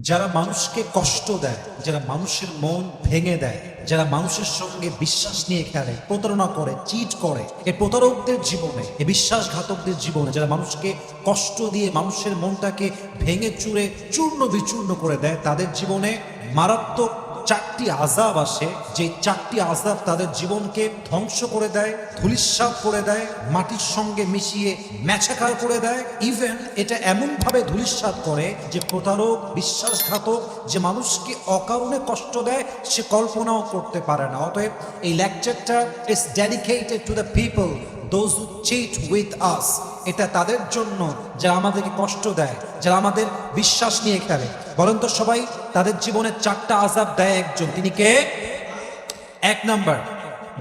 যারা মানুষকে কষ্ট দেয়, যারা মানুষের মন ভেঙে দেয়, যারা মানুষের সঙ্গে বিশ্বাস নিয়ে খেলে, প্রতারণা করে, চিট করে, এই প্রতারকদের জীবনে, এই বিশ্বাসঘাতকদের জীবনে, যারা মানুষকে কষ্ট দিয়ে মানুষের মনটাকে ভেঙে চুরে চূর্ণ বিচূর্ণ করে দেয়, তাদের জীবনে মারাত্মক চারটি আযাব আসে, যে চারটি আযাব তাদের জীবনকে ধ্বংস করে দেয়, ধূলিসাৎ করে দেয়, মাটির সঙ্গে মিশিয়ে ম্যাচাকার করে দেয়। ইভেন এটা এমনভাবে ধূলিসাৎ করে যে প্রতারক, বিশ্বাসঘাতক যে মানুষকে অকারণে কষ্ট দেয় সে কল্পনাও করতে পারে না। অতএব এই লেকচারটা is dedicated to the people those who cheat with us। এটা তাদের জন্য যারা আমাদেরকে কষ্ট দেয়, যারা আমাদের বিশ্বাস নিয়ে খেলে। বলেন তো সবাই, তাদের জীবনে চারটা আযাব দেয় একজন, তিনি কে? এক নাম্বার,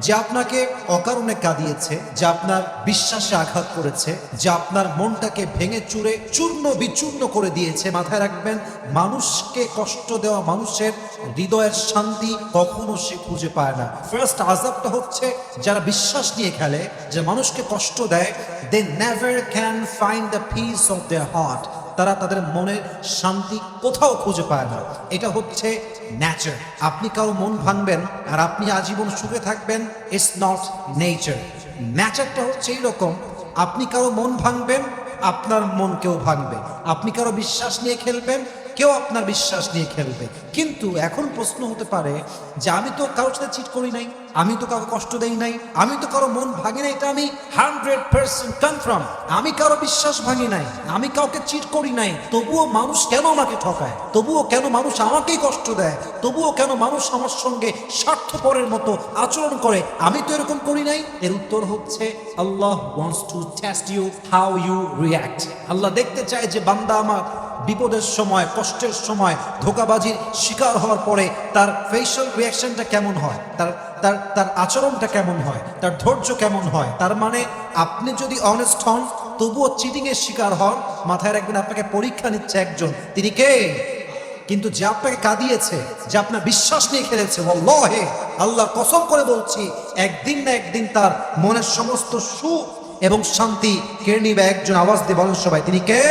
যে আপনাকে অকারণে কাঁদিয়েছে, যে আপনার বিশ্বাসে আঘাত করেছে, যে আপনার মনটাকে ভেঙে চুরে চূর্ণ বিচূর্ণ করে দিয়েছে। মাথায় রাখবেন, মানুষকে কষ্ট দেওয়া মানুষের হৃদয়ের শান্তি কখনো সে খুঁজে পায় না। ফার্স্ট আযাবটা হচ্ছে যারা বিশ্বাস নিয়ে খেলে, যে মানুষকে কষ্ট দেয়, they never can find the peace of their heart. তারা তাদের মনের শান্তি কোথাও খুঁজে পায় না। এটা হচ্ছে ন্যাচার। আপনি কারো মন ভাঙবেন আর আপনি আজীবন সুখে থাকবেন, ইটস নট নেচার। ন্যাচারটা হচ্ছে এইরকম, আপনি কারো মন ভাঙবেন, আপনার মন কেউ ভাঙবে। আপনি কারো বিশ্বাস নিয়ে খেলবেন, কেউ আপনার বিশ্বাস নিয়ে খেলবে। কিন্তু এখন প্রশ্ন হতে পারে যে আমি তো কারোর সাথে চিট করি নাই, আমি তো কাউকে কষ্ট দেই নাই, আমি তো কারো মন ভাঙি নাই, এটা আমি 100% কনফার্ম। আমি কারো বিশ্বাস ভাঙি নাই, আমি কাউকে চিট করি নাই, তবুও মানুষ কেন আমাকে ঠকায়? তবুও কেন মানুষ আমাকেই কষ্ট দেয়? তবুও কেন মানুষ আমার সঙ্গে স্বার্থপরের মতো আচরণ করে? আমি তো এরকম করি নাই। এর উত্তর হচ্ছে Allah wants to test you how you react. Allah দেখতে চায় যে বান্দা আমার বিপদের সময়, কষ্টের সময়, ধোঁকাবাজির শিকার হওয়ার পরে তার ফেশিয়াল রিয়াকশনটা কেমন হয়, তার তার তার আচরণটা কেমন হয়, তার ধৈর্য কেমন হয়। তার মানে আপনি যদি অনেস্ট হন, তবুও চিটিং এর শিকার হন, মাথায় রাখবেন আপনাকে পরীক্ষা নিচ্ছে একজন, তিনি কে? কিন্তু যে আপনাকে কাঁদিয়েছে, যে আপনার বিশ্বাস নিয়ে খেলেছে, ওয়াল্লাহি আল্লাহর কসম করে বলছি, একদিন না একদিন তার মনের সমস্ত সুখ এবং শান্তি কেড়ে নিবে একজন। আওয়াজ দিয়ে বলেন সবাই, তিনি কে?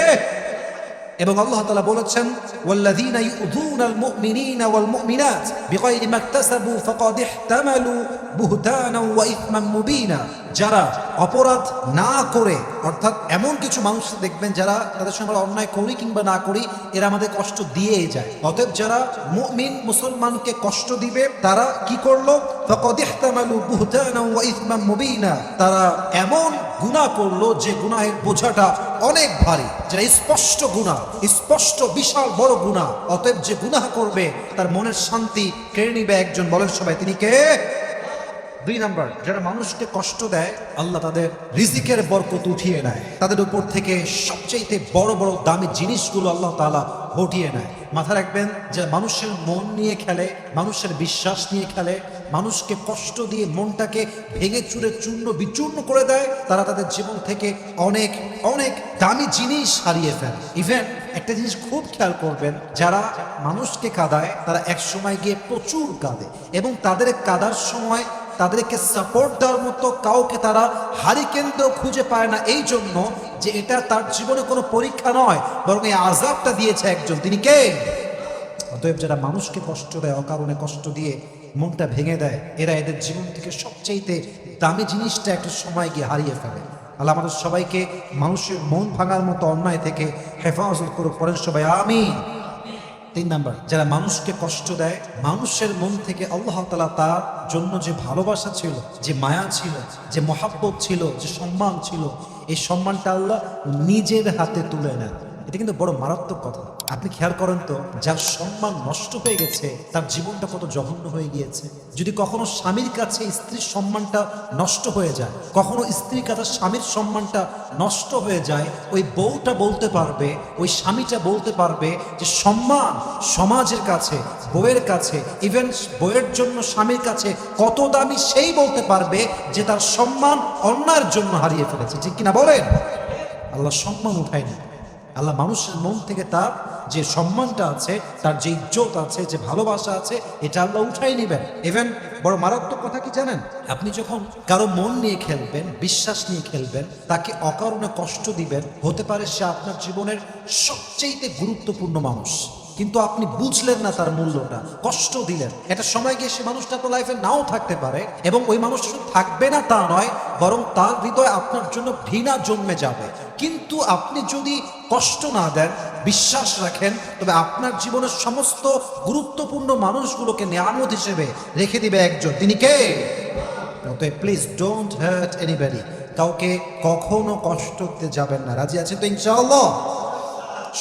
এবং আল্লাহ তাআলা বলেছেন, ওয়াল্লাযীনা ইউযুনাল মুমিনিনা ওয়াল মুমিনাত বিগাইরি মাকতাসাবু ফাকাদ ইহতামালু বুহতানান ওয়া ইসমান মুবিনা। যারা অপরাধ না করে, অর্থাৎ এমন কিছু মানুষ দেখবেন যারা তাদের সঙ্গে আমরা অন্যায় করি কিংবা না করি, এরা আমাদের কষ্ট দিয়েই যায়। অতএব যারা মুমিন মুসলমানকে কষ্ট দিবে, তারা কি করলো? ফাকাদ ইহতামালু বুহতানান ওয়া ইসমান মুবিনা। তারা এমন গুনাহ করলো যে গুনাহের বোঝাটা অনেক ভারী, যেটা স্পষ্ট গুনাহ, স্পষ্ট বিশাল বড় গুনাহ। অতএব যে গুনাহ করবে তার মনের শান্তি কেড়ে নিবে একজন। বলেন সবাই, তিনি কে? দুই নাম্বার, যারা মানুষকে কষ্ট দেয়, আল্লাহ তাদের রিজিকের বরকত উঠিয়ে নেয়, তাদের উপর থেকে সবচেয়ে বড় বড় দামি জিনিসগুলো আল্লাহ তাআলা হটিয়ে নেয়। মাথা রাখবেন, যারা মানুষের মন নিয়ে খেলে, মানুষের বিশ্বাস নিয়ে খেলে, মানুষকে কষ্ট দিয়ে মনটাকে ভেঙে চুরে চূর্ণ বিচূর্ণ করে দেয়, তারা তাদের জীবন থেকে অনেক অনেক দামি জিনিস হারিয়ে ফেলে। ইভেন একটা জিনিস খুব খেয়াল করবেন, যারা মানুষকে কাঁদায় তারা এক সময় গিয়ে প্রচুর কাঁদে, এবং তাদের কাঁদার সময় তাদেরকে সাপোর্ট দেওয়ার মতো কাউকে তারা হারিকেন্দ্র খুঁজে পায় না, এই জন্য যে এটা তার জীবনে কোনো পরীক্ষা নয়, বরং এই আযাবটা দিয়েছে একজন, তিনি কে? অতএব যারা মানুষকে কষ্ট দেয়, অকারণে কষ্ট দিয়ে মনটা ভেঙে দেয়, এরা এদের জীবন থেকে সবচেয়ে দামি জিনিসটা একটা সময় গিয়ে হারিয়ে ফেলে। আল্লাহ আমাদের সবাইকে মানুষের মন ভাঙার মতো অন্যায় থেকে হেফাজত করুক। পরের সবাই আমিন। তিন নাম্বার, যারা মানুষকে কষ্ট দেয়, মানুষের মন থেকে আল্লাহ তাআলা তার জন্য যে ভালোবাসা ছিল, যে মায়া ছিল, যে মহাব্বত ছিল, যে সম্মান ছিল, এই সম্মানটা আল্লাহ নিজের হাতে তুলে নেন। এটা কিন্তু বড় মারাত্মক কথা। আপনি খেয়াল করেন তো, যার সম্মান নষ্ট হয়ে গেছে তার জীবনটা কত জঘন্য হয়ে গিয়েছে। যদি কখনো স্বামীর কাছে স্ত্রীর সম্মানটা নষ্ট হয়ে যায়, কখনো স্ত্রীর কাছে স্বামীর সম্মানটা নষ্ট হয়ে যায়, ওই বউটা বলতে পারবে, ওই স্বামীটা বলতে পারবে যে সম্মান সমাজের কাছে, বউয়ের কাছে, ইভেন বউয়ের জন্য স্বামীর কাছে কত দামি সেই বলতে পারবে যে তার সম্মান অন্যায়ের জন্য হারিয়ে ফেলেছে। ঠিক কিনা বলেন? আল্লাহ সম্মান উঠায় না। আল্লাহ মানুষের মন থেকে তার যে সম্মানটা আছে, তার যে ইজ্জত আছে, যে ভালোবাসা আছে, এটা আল্লাহ উঠাই নেবেন। ইভেন বড় মারাত্মক কথা কি জানেন? আপনি যখন কারো মন নিয়ে খেলবেন, বিশ্বাস নিয়ে খেলবেন, তাকে অকারণে কষ্ট দিবেন, হতে পারে সে আপনার জীবনের সবচেয়ে গুরুত্বপূর্ণ মানুষ, কিন্তু আপনি বুঝলেন না তার মূল্যটা, কষ্ট দিলেন। একটা সময় গিয়ে সে মানুষটা তো লাইফে নাও থাকতে পারে, এবং ওই মানুষটা শুধু থাকবে না তা নয়, বরং তার হৃদয়ে আপনার জন্য ঘৃণা জন্মে যাবে। কিন্তু আপনি যদি কষ্ট না দেন, বিশ্বাস রাখেন, তবে আপনার জীবনের সমস্ত গুরুত্বপূর্ণ মানুষগুলোকে নিয়ামত হিসেবে রেখে দিবে একজন, তিনি কে? Please don't hurt anybody. কাউকে কখনো কষ্ট দিতে যাবেন না। রাজি আছেন তো ইনশাআল্লাহ?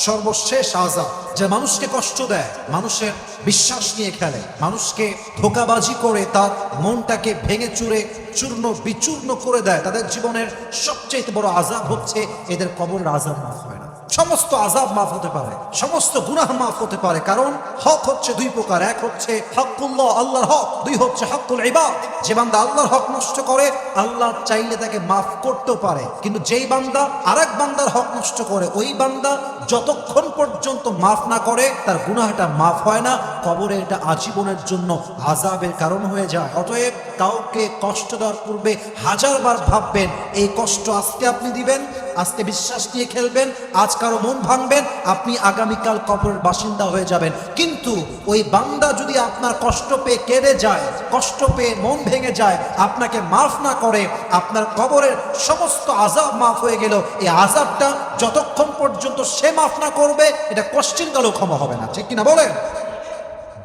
সর্বশেষ আযাব, যে মানুষকে কষ্ট দেয়, মানুষের বিশ্বাস নিয়ে খেলে, মানুষকে ধোঁকাবাজি করে তার মনটাকে ভেঙে চুরে চূর্ণ বিচূর্ণ করে দেয়, তাদের জীবনের সবচেয়ে বড় আযাব হচ্ছে এদের কবরের আযাব মাফ হয় না। সমস্ত আযাব মাফ হতে পারে, সমস্ত গুনাহ মাফ হতে পারে, কারণ হক হচ্ছে দুই প্রকার। এক হচ্ছে হকুল্লাহ, আল্লাহর হক। দুই হচ্ছে হকুল ইবাদ। যে বান্দা আল্লাহর হক নষ্ট করে, আল্লাহ চাইলে তাকে মাফ করতেও পারে, কিন্তু যেই বান্দা আরেক বান্দার হক নষ্ট করে, ওই বান্দা যতক্ষণ পর্যন্ত মাফ না করে তার গুনাহটা মাফ হয় না। কবরে এটা আজীবনের জন্য আযাবের কারণ হয়ে যায়। অতএব কাউকে কষ্ট দেওয়ার পূর্বে হাজারবার ভাববেন, এই কষ্ট আজকে আপনি দিবেন, আজকে বিশ্বাস নিয়ে খেলবেন, আজ কারো মন ভাঙবেন, আপনি আগামীকাল কবরের বাসিন্দা হয়ে যাবেন। কিন্তু ওই বান্দা যদি আপনার কষ্ট পেয়ে কেঁদে যায়, কষ্ট পেয়ে মন ভেঙে যায়, আপনাকে মাফ না করে, আপনার কবরের সমস্ত আযাব মাফ হয়ে গেল। এই আযাবটা যতক্ষণ পর্যন্ত সে মাফ না করবে, এটা কোশ্চেন কালেও ক্ষমা হবে না। ঠিক কিনা বলেন?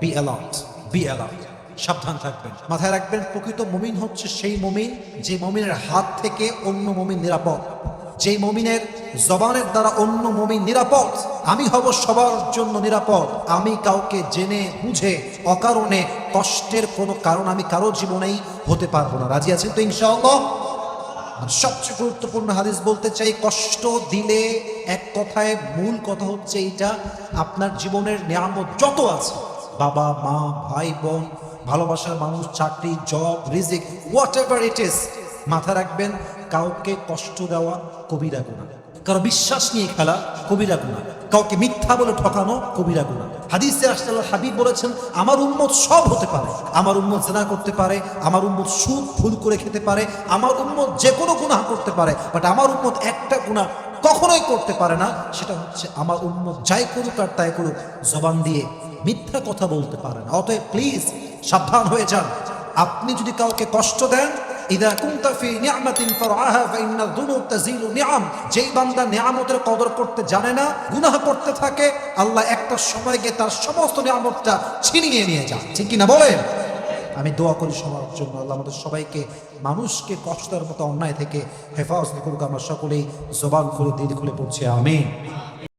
Be alert, be alert. সাবধান থাকবেন, মাথায় রাখবেন, প্রকৃত মুমিন হচ্ছে সেই মুমিন যে মুমিনের হাত থেকে অন্য মুমিন নিরাপদ, যেই মুমিনের জবানের দ্বারা অন্য মুমিন নিরাপদ। আমি হব সবার জন্য নিরাপদ। আমি কাউকে জেনে বুঝে অকারণে কষ্টের কোনো কারণ আমি কারো জীবনেই হতে পারবো না। রাজি আছেন তো ইনশাআল্লাহ? আর সবচেয়ে গুরুত্বপূর্ণ হাদিস বলতে চাই, কষ্ট দিলে এক কথায় মূল কথা হচ্ছে এইটা, আপনার জীবনের নিয়ামত যত আছে, বাবা মা ভাই বোন, ভালোবাসার মানুষ, চাকরি, জব, রিজিক, হোয়াট এভার ইট ইজ, মাথা রাখবেন, কাউকে কষ্ট দেওয়া কবিরা গুনাহ, কারো বিশ্বাস নিয়ে খেলা কবিরা গুনাহ, কাউকে মিথ্যা বলে ঠকানো কবিরা গুনাহ। হাদিসে আসছে, আল্লাহর হাবিব বলেছেন, আমার উম্মত সব হতে পারে, আমার উম্মত জিনা করতে পারে, আমার উম্মত সুদ ভুল করে খেতে পারে, আমার উম্মত যে কোনো গুনাহ করতে পারে, বাট আমার উম্মত একটা গুনাহ কখনোই করতে পারে না, সেটা হচ্ছে আমার উম্মত যাই করুক আর তাই করুক, জবান দিয়ে মিথ্যা কথা বলতে পারে না। অতএব প্লিজ সাবধান হয়ে যান। আপনি যদি কাউকে কষ্ট দেন, ইদা কুনতা ফি নি'মাতিন ফারআহা ফাইন্নাল যুনুব তাজিলু নি'আম, যেই বান্দা নিয়ামতের কদর করতে জানে না, গুনাহ করতে থাকে, আল্লাহ একটা সময় গিয়ে তার সমস্ত নিয়ামতটা ছিনিয়ে নিয়ে যায়। ঠিক কি না বলেন? আমি দোয়া করি সবার জন্য, আল্লাহ আমাদের সবাইকে মানুষকে কষ্ট দেওয়ার মতো অন্যায় থেকে হেফাজত করুক। আমরা সকলেই জবান খুলে দিল খুলে পড়ছি আমিন।